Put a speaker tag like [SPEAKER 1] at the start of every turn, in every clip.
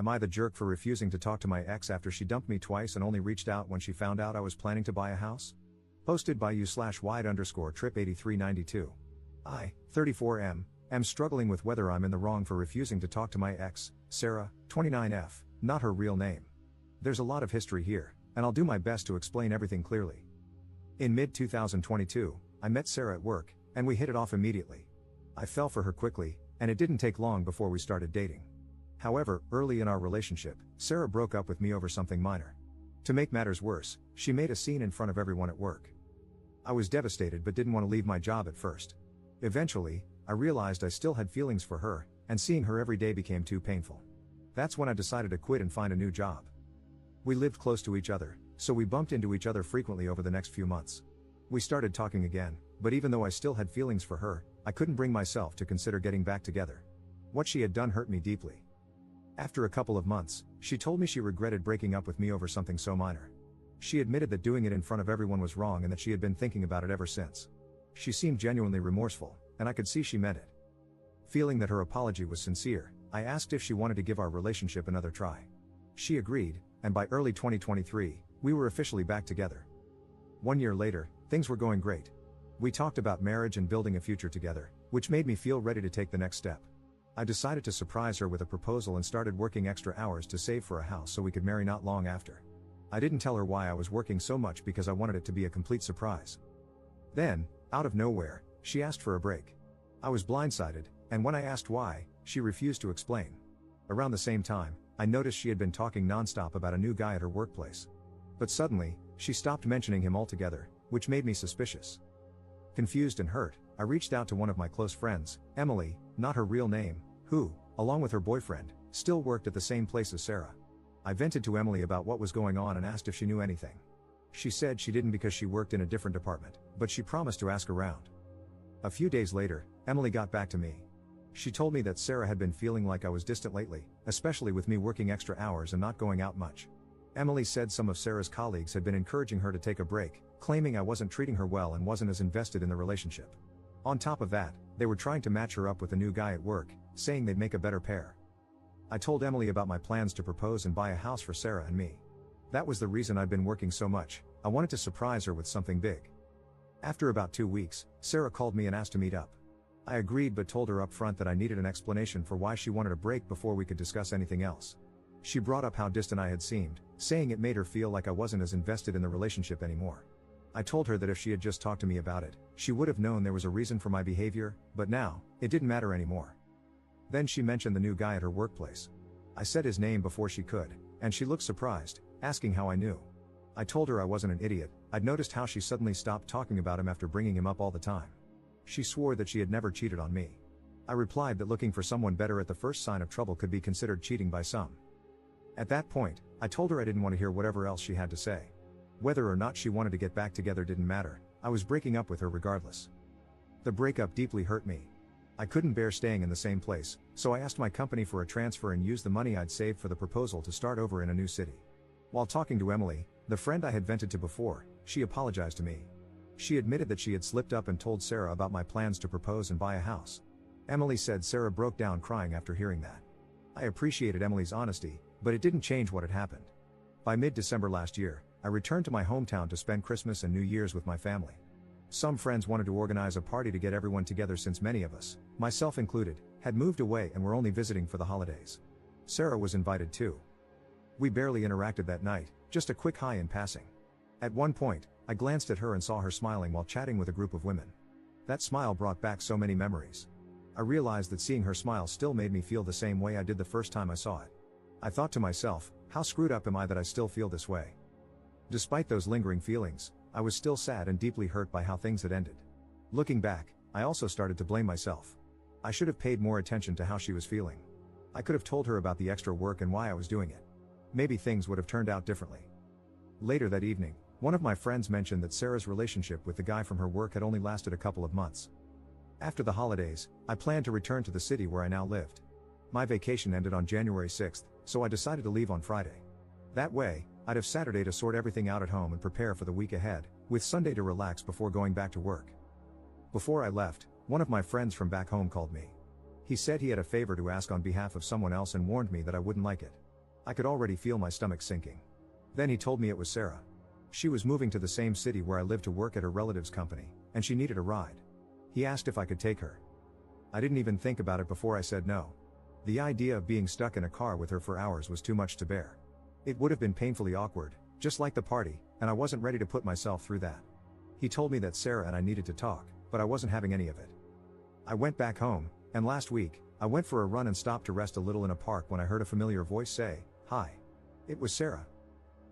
[SPEAKER 1] Am I the jerk for refusing to talk to my ex after she dumped me twice and only reached out when she found out I was planning to buy a house? Posted by u/wide_trip8392. I, 34M, am struggling with whether I'm in the wrong for refusing to talk to my ex, Sarah, 29F, not her real name. There's a lot of history here, and I'll do my best to explain everything clearly. In mid-2022, I met Sarah at work, and we hit it off immediately. I fell for her quickly, and it didn't take long before we started dating. However, early in our relationship, Sarah broke up with me over something minor. To make matters worse, she made a scene in front of everyone at work. I was devastated but didn't want to leave my job at first. Eventually, I realized I still had feelings for her, and seeing her every day became too painful. That's when I decided to quit and find a new job. We lived close to each other, so we bumped into each other frequently over the next few months. We started talking again, but even though I still had feelings for her, I couldn't bring myself to consider getting back together. What she had done hurt me deeply. After a couple of months, she told me she regretted breaking up with me over something so minor. She admitted that doing it in front of everyone was wrong and that she had been thinking about it ever since. She seemed genuinely remorseful, and I could see she meant it. Feeling that her apology was sincere, I asked if she wanted to give our relationship another try. She agreed, and by early 2023, we were officially back together. 1 year later, things were going great. We talked about marriage and building a future together, which made me feel ready to take the next step. I decided to surprise her with a proposal and started working extra hours to save for a house so we could marry not long after. I didn't tell her why I was working so much because I wanted it to be a complete surprise. Then, out of nowhere, she asked for a break. I was blindsided, and when I asked why, she refused to explain. Around the same time, I noticed she had been talking nonstop about a new guy at her workplace. But suddenly, she stopped mentioning him altogether, which made me suspicious. Confused and hurt, I reached out to one of my close friends, Emily, not her real name, who, along with her boyfriend, still worked at the same place as Sarah. I vented to Emily about what was going on and asked if she knew anything. She said she didn't because she worked in a different department, but she promised to ask around. A few days later, Emily got back to me. She told me that Sarah had been feeling like I was distant lately, especially with me working extra hours and not going out much. Emily said some of Sarah's colleagues had been encouraging her to take a break, claiming I wasn't treating her well and wasn't as invested in the relationship. On top of that, they were trying to match her up with a new guy at work, saying they'd make a better pair. I told Emily about my plans to propose and buy a house for Sarah and me. That was the reason I'd been working so much. I wanted to surprise her with something big. After about 2 weeks, Sarah called me and asked to meet up. I agreed but told her up front that I needed an explanation for why she wanted a break before we could discuss anything else. She brought up how distant I had seemed, saying it made her feel like I wasn't as invested in the relationship anymore. I told her that if she had just talked to me about it, she would have known there was a reason for my behavior, but now, it didn't matter anymore. Then she mentioned the new guy at her workplace. I said his name before she could, and she looked surprised, asking how I knew. I told her I wasn't an idiot. I'd noticed how she suddenly stopped talking about him after bringing him up all the time. She swore that she had never cheated on me. I replied that looking for someone better at the first sign of trouble could be considered cheating by some. At that point, I told her I didn't want to hear whatever else she had to say. Whether or not she wanted to get back together didn't matter, I was breaking up with her regardless. The breakup deeply hurt me. I couldn't bear staying in the same place, so I asked my company for a transfer and used the money I'd saved for the proposal to start over in a new city. While talking to Emily, the friend I had vented to before, she apologized to me. She admitted that she had slipped up and told Sarah about my plans to propose and buy a house. Emily said Sarah broke down crying after hearing that. I appreciated Emily's honesty, but it didn't change what had happened. By mid-December last year, I returned to my hometown to spend Christmas and New Year's with my family. Some friends wanted to organize a party to get everyone together since many of us, myself included, had moved away and were only visiting for the holidays. Sarah was invited too. We barely interacted that night, just a quick hi in passing. At one point, I glanced at her and saw her smiling while chatting with a group of women. That smile brought back so many memories. I realized that seeing her smile still made me feel the same way I did the first time I saw it. I thought to myself, how screwed up am I that I still feel this way? Despite those lingering feelings, I was still sad and deeply hurt by how things had ended. Looking back, I also started to blame myself. I should have paid more attention to how she was feeling. I could have told her about the extra work and why I was doing it. Maybe things would have turned out differently. Later that evening, one of my friends mentioned that Sarah's relationship with the guy from her work had only lasted a couple of months. After the holidays, I planned to return to the city where I now lived. My vacation ended on January 6th, so I decided to leave on Friday. That way, I'd have Saturday to sort everything out at home and prepare for the week ahead, with Sunday to relax before going back to work. Before I left, one of my friends from back home called me. He said he had a favor to ask on behalf of someone else and warned me that I wouldn't like it. I could already feel my stomach sinking. Then he told me it was Sarah. She was moving to the same city where I live to work at her relative's company, and she needed a ride. He asked if I could take her. I didn't even think about it before I said no. The idea of being stuck in a car with her for hours was too much to bear. It would have been painfully awkward, just like the party, and I wasn't ready to put myself through that. He told me that Sarah and I needed to talk, but I wasn't having any of it. I went back home, and last week, I went for a run and stopped to rest a little in a park when I heard a familiar voice say, "Hi." It was Sarah.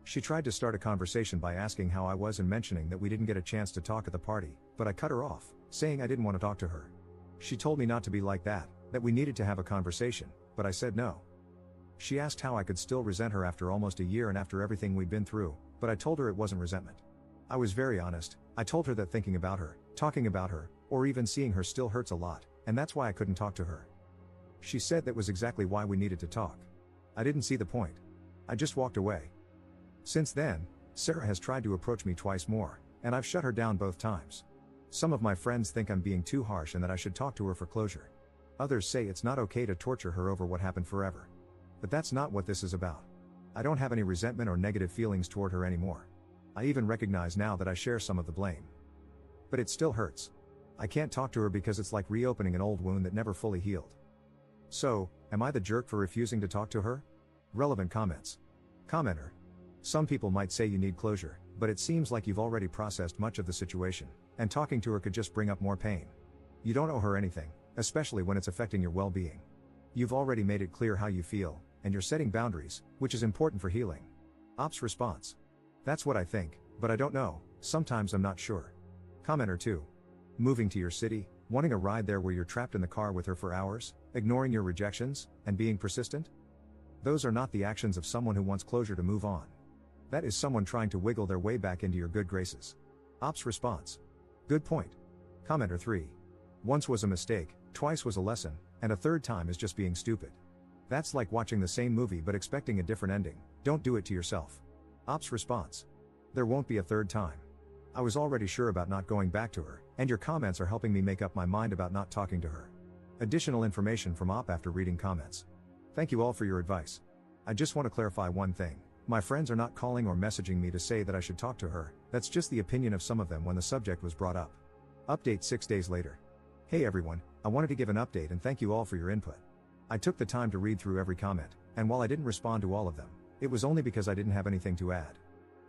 [SPEAKER 1] She tried to start a conversation by asking how I was and mentioning that we didn't get a chance to talk at the party, but I cut her off, saying I didn't want to talk to her. She told me not to be like that we needed to have a conversation, but I said no. She asked how I could still resent her after almost a year and after everything we'd been through, but I told her it wasn't resentment. I was very honest. I told her that thinking about her, talking about her, or even seeing her still hurts a lot, and that's why I couldn't talk to her. She said that was exactly why we needed to talk. I didn't see the point. I just walked away. Since then, Sarah has tried to approach me twice more, and I've shut her down both times. Some of my friends think I'm being too harsh and that I should talk to her for closure. Others say it's not okay to torture her over what happened forever. But that's not what this is about. I don't have any resentment or negative feelings toward her anymore. I even recognize now that I share some of the blame. But it still hurts. I can't talk to her because it's like reopening an old wound that never fully healed. So, am I the jerk for refusing to talk to her? Relevant comments. Commenter. Some people might say you need closure, but it seems like you've already processed much of the situation, and talking to her could just bring up more pain. You don't owe her anything, especially when it's affecting your well-being. You've already made it clear how you feel, and you're setting boundaries, which is important for healing. Ops response. That's what I think, but I don't know, sometimes I'm not sure. Commenter 2. Moving to your city, wanting a ride there where you're trapped in the car with her for hours, ignoring your rejections, and being persistent? Those are not the actions of someone who wants closure to move on. That is someone trying to wiggle their way back into your good graces. Ops response. Good point. Commenter 3. Once was a mistake, twice was a lesson, and a third time is just being stupid. That's like watching the same movie but expecting a different ending. Don't do it to yourself. Ops response. There won't be a third time. I was already sure about not going back to her, and your comments are helping me make up my mind about not talking to her. Additional information from Op after reading comments. Thank you all for your advice. I just want to clarify one thing. My friends are not calling or messaging me to say that I should talk to her, that's just the opinion of some of them when the subject was brought up. Update 6 days later. Hey everyone, I wanted to give an update and thank you all for your input. I took the time to read through every comment, and while I didn't respond to all of them, it was only because I didn't have anything to add.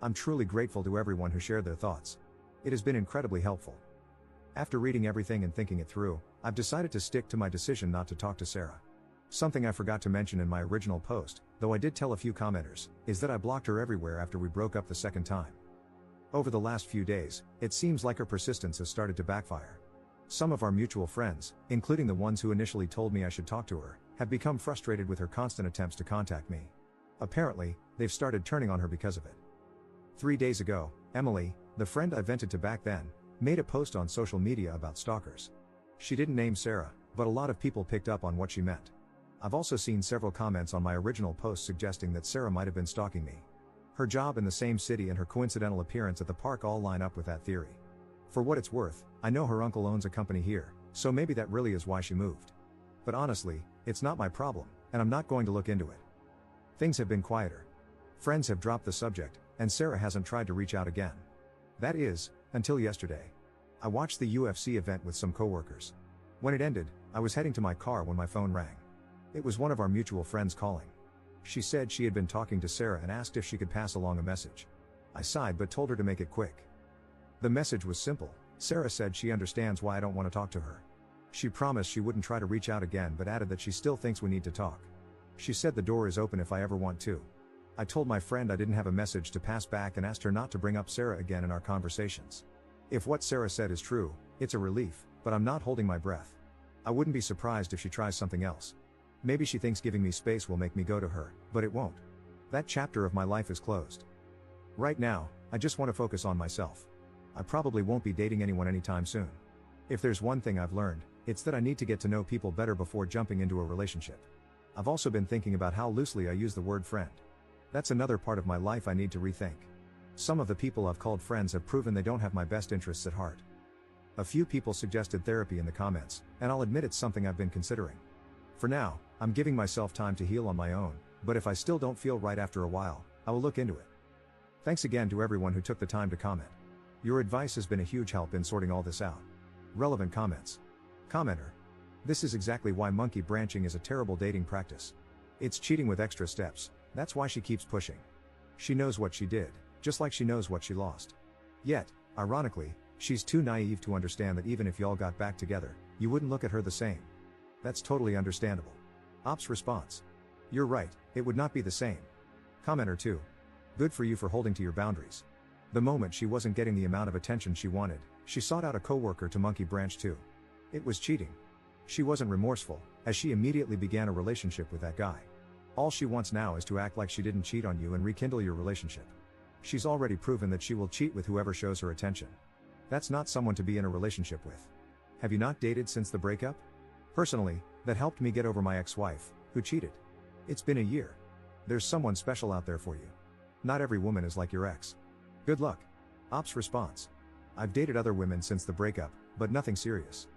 [SPEAKER 1] I'm truly grateful to everyone who shared their thoughts. It has been incredibly helpful. After reading everything and thinking it through, I've decided to stick to my decision not to talk to Sarah. Something I forgot to mention in my original post, though I did tell a few commenters, is that I blocked her everywhere after we broke up the second time. Over the last few days, it seems like her persistence has started to backfire. Some of our mutual friends, including the ones who initially told me I should talk to her, have become frustrated with her constant attempts to contact me. Apparently, they've started turning on her because of it. 3 days ago, Emily, the friend I vented to back then, made a post on social media about stalkers. She didn't name Sarah, but a lot of people picked up on what she meant. I've also seen several comments on my original post suggesting that Sarah might have been stalking me. Her job in the same city and her coincidental appearance at the park all line up with that theory. For what it's worth, I know her uncle owns a company here, so maybe that really is why she moved. But honestly, it's not my problem, and I'm not going to look into it. Things have been quieter. Friends have dropped the subject, and Sarah hasn't tried to reach out again. That is, until yesterday. I watched the UFC event with some coworkers. When it ended, I was heading to my car when my phone rang. It was one of our mutual friends calling. She said she had been talking to Sarah and asked if she could pass along a message. I sighed but told her to make it quick. The message was simple. Sarah said she understands why I don't want to talk to her. She promised she wouldn't try to reach out again but added that she still thinks we need to talk. She said the door is open if I ever want to. I told my friend I didn't have a message to pass back and asked her not to bring up Sarah again in our conversations. If what Sarah said is true, it's a relief, but I'm not holding my breath. I wouldn't be surprised if she tries something else. Maybe she thinks giving me space will make me go to her, but it won't. That chapter of my life is closed. Right now, I just want to focus on myself. I probably won't be dating anyone anytime soon. If there's one thing I've learned, it's that I need to get to know people better before jumping into a relationship. I've also been thinking about how loosely I use the word friend. That's another part of my life I need to rethink. Some of the people I've called friends have proven they don't have my best interests at heart. A few people suggested therapy in the comments, and I'll admit it's something I've been considering. For now, I'm giving myself time to heal on my own, But if I still don't feel right after a while, I will look into it. Thanks again to everyone who took the time to comment. Your advice has been a huge help in sorting all this out. Relevant comments. Commenter. This is exactly why monkey branching is a terrible dating practice. It's cheating with extra steps, that's why she keeps pushing. She knows what she did, just like she knows what she lost. Yet, ironically, she's too naive to understand that even if y'all got back together, you wouldn't look at her the same. That's totally understandable. Ops response. You're right, it would not be the same. Commenter 2. Good for you for holding to your boundaries. The moment she wasn't getting the amount of attention she wanted, she sought out a coworker to monkey branch too. It was cheating. She wasn't remorseful, as she immediately began a relationship with that guy. All she wants now is to act like she didn't cheat on you and rekindle your relationship. She's already proven that she will cheat with whoever shows her attention. That's not someone to be in a relationship with. Have you not dated since the breakup? Personally, that helped me get over my ex-wife, who cheated. It's been a year. There's someone special out there for you. Not every woman is like your ex. Good luck. Ops response. I've dated other women since the breakup, but nothing serious.